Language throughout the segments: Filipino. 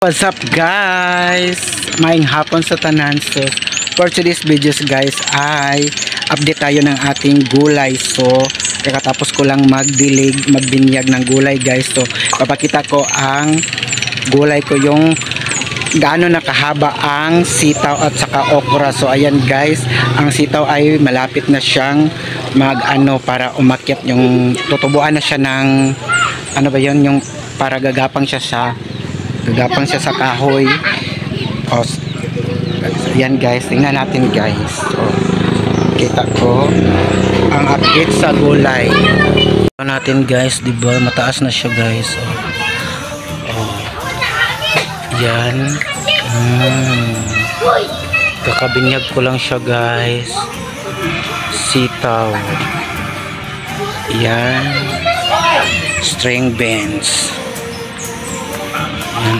What's up guys? Maayong hapon sa tanan. So for today's videos guys ay update tayo ng ating gulay. So kakatapos ko lang magbinyag ng gulay guys. So papakita ko ang gulay ko, yung gaano nakahaba ang sitaw at saka okra. So ayan guys, ang sitaw ay malapit na siyang para umakyat, yung tutubuan na siya ng ano ba yun, yung para gagapang siya sa kahoy. O, ayan guys, tingnan natin guys. So, kita ko ang update sa gulay. Tingnan natin guys, diba mataas na siya guys. Yan. Kakabinyag ko lang siya guys. Sitaw. Yan. String beans. Yan.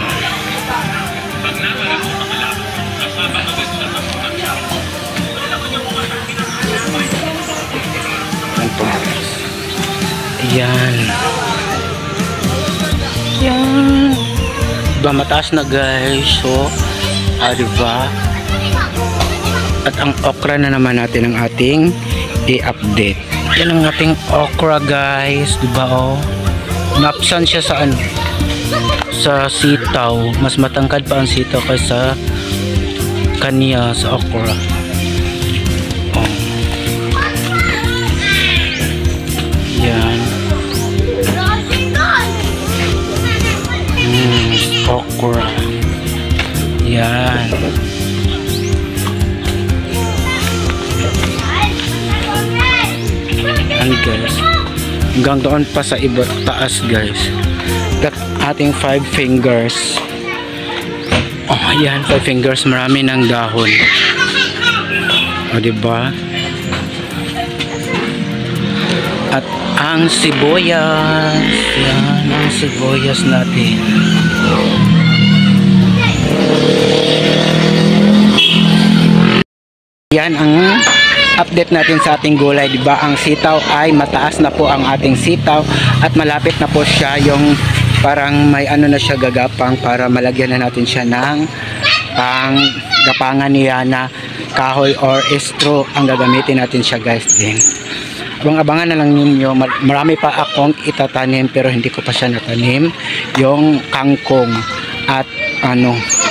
Yan. Yan. Diba mataas na guys. So diba, at ang okra na naman natin ang ating i-update. Yan ang ating okra guys, diba napsan siya sa sa sitaw. Mas matangkad pa ang sitaw kaysa kanya sa okra. Yan. Okra. Yan. Yan guys. Hanggang doon pa sa iba taas guys. That ating 5 fingers. Yan, 5 fingers, marami ng dahon. Diba? At ang sibuyas. Yan ang sibuyas natin. Yan ang update natin sa ating gulay, diba? Ang sitaw ay mataas na po ang ating sitaw at malapit na po siya, yung parang may na siya gagapang, para malagyan na natin siya ng gapangan niya na kahoy or straw ang gagamitin natin siya guys. Din abang-abangan na lang ninyo, marami pa akong itatanim pero hindi ko pa siya natanim, yung kangkong at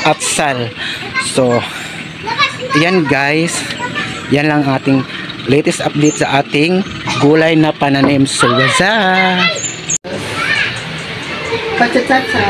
atsal. So yan guys, yan lang ating latest update sa ating gulay na pananim. So what's up? Pachachacha.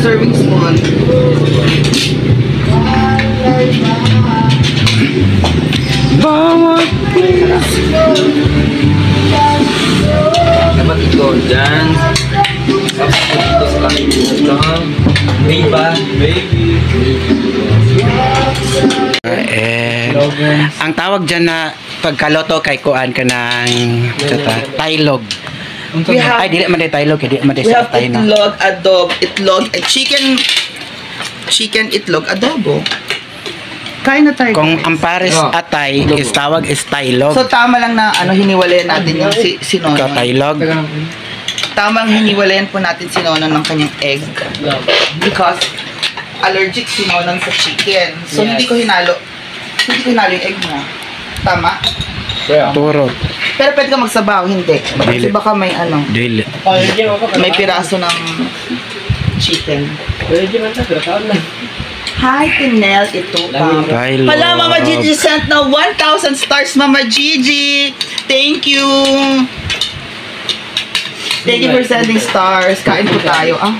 Serving spoon. Bawat please. Dapat ito dyan. Tapos ito sa kanito. Diba? Baby. Ang tawag dyan na pagkaloto kay kuan ka ng tailog. Ay, dili man day tailog, dili man day sa tay na. We have itlog, and chicken itlog adobo. Kain na tayo. Kung ang pares atay is tawag is tailog. So tama lang na hiniwalayan natin yung sinono. Tailog. Tamang hiniwalayan po natin sinono ng kanyang egg. Because allergic si Nonong sa chicken. So, hindi ko hinalo yung egg mo. Tama? Turo. Pero pwede ka magsabaw, hindi. Kasi Dili. baka may ano, Dili. may piraso ng chicken. Hi, Tinel. Ito pa. I Hala, Mama love. Gigi sent na 1,000 stars, Mama Gigi. Thank you. Thank you for sending stars. Kain po tayo. Ah.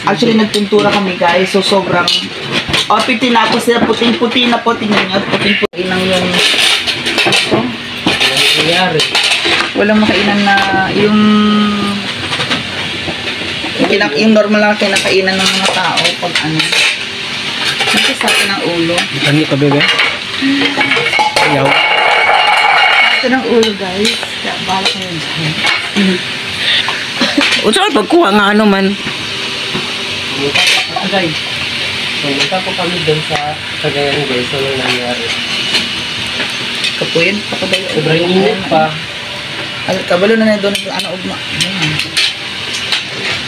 Actually, nagtuntura kami, guys. So, sobrang... Oh, tinapos sila. Puting-puti na po. Tingnan nyo. Puting-puti ng yung... Ito. Walang makainan na yung... Yung normal lang kinakainan ng mga tao pag ano. Ito sa akin ang ulo. Ano ka, bebe? Ayaw. Ito ng ulo, guys. Kaya bahala kayo dyan. O saan pagkuha nga ano man? Guys, pumunta po kami doon sa Cagayan guys, so nang nangyari. Kapuyin, kapadayo. Sobrang init pa. Ay, kabalo na doon sa ano ugma.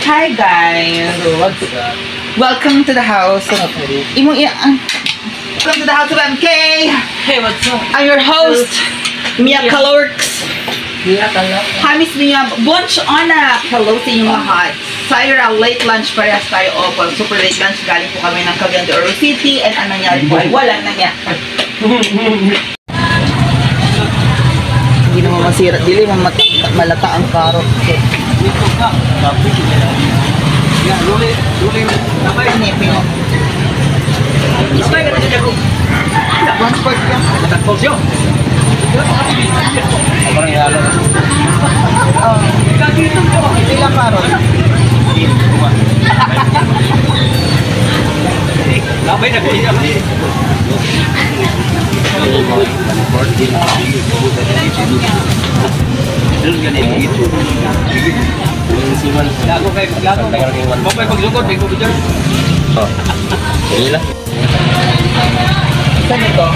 Hi guys. So what's that? Welcome to the house of Welcome to the house of MK. Hey, what's up? I'm your host, Mia Kalorks. Mia Kalorks. Hi, Miss Mia. Bunch on na. Hello sa inyong lahat. Sayra, late lunch parehas tayo. Opo, super late lunch. Galing po kami ng Cagayan de Oro City. And ang nangyari po ay walang nangyari. Hindi naman masira. Dili naman malata ang carrot. Hanipin mo. One part yan. Ilang carrot? Saan ito?